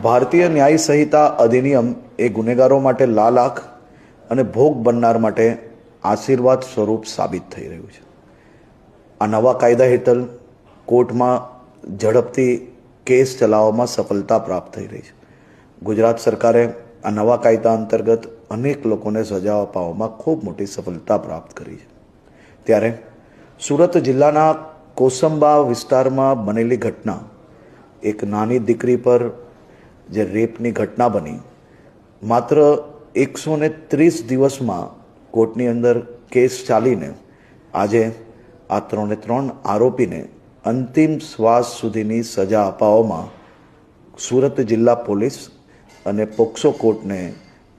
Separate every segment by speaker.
Speaker 1: ભારતીય ન્યાય સંહિતા અધિનિયમ એ ગુનેગારો માટે લાલ આંખ અને ભોગ બનનાર માટે આશીર્વાદ સ્વરૂપ સાબિત થઈ રહ્યું છે. આ નવા કાયદા હેઠળ કોર્ટમાં ઝડપથી કેસ ચલાવવામાં સફળતા પ્રાપ્ત થઈ રહી છે. ગુજરાત સરકારે આ નવા કાયદા અંતર્ગત અનેક લોકોને સજા અપાવવામાં ખૂબ મોટી સફળતા પ્રાપ્ત કરી છે. ત્યારે સુરત જિલ્લાના કોસંબા વિસ્તારમાં બનેલી ઘટના, એક નાની દીકરી પર જે રેપની ઘટના બની, માત્ર 130 દિવસમાં કોર્ટની અંદર કેસ ચાલીને આજે આ 3 આરોપીને અંતિમ શ્વાસ સુધીની સજા અપાવવામાં સુરત જિલ્લા પોલીસ અને પોક્સો કોર્ટને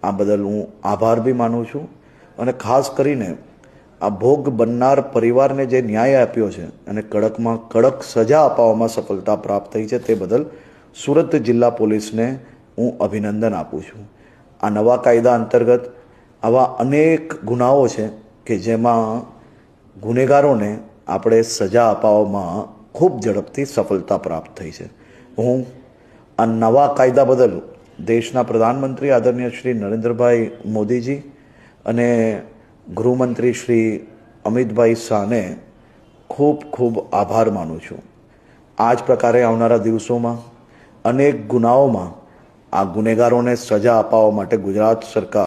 Speaker 1: આ બદલ હું આભાર બી માનું છું. અને ખાસ કરીને આ ભોગ બનનાર પરિવારને જે ન્યાય આપ્યો છે અને કડકમાં કડક સજા અપાવવામાં સફળતા પ્રાપ્ત થઈ છે, તે બદલ સુરત જિલ્લા પોલીસને હું અભિનંદન આપું છું. આ નવા કાયદા અંતર્ગત આવા અનેક ગુનાઓ છે કે જેમાં ગુનેગારોને આપણે સજા અપાવવામાં ખૂબ ઝડપથી સફળતા પ્રાપ્ત થઈ છે. હું આ નવા કાયદા બદલ દેશના પ્રધાનમંત્રી આદરણીય શ્રી નરેન્દ્રભાઈ મોદીજી અને ગૃહમંત્રી શ્રી અમિતભાઈ શાહને ખૂબ ખૂબ આભાર માનું છું. આ જ પ્રકારે આવનારા દિવસોમાં અનેક ગુનાઓમાં આ ગુનેગારોને સજા અપાવવા માટે ગુજરાત સરકાર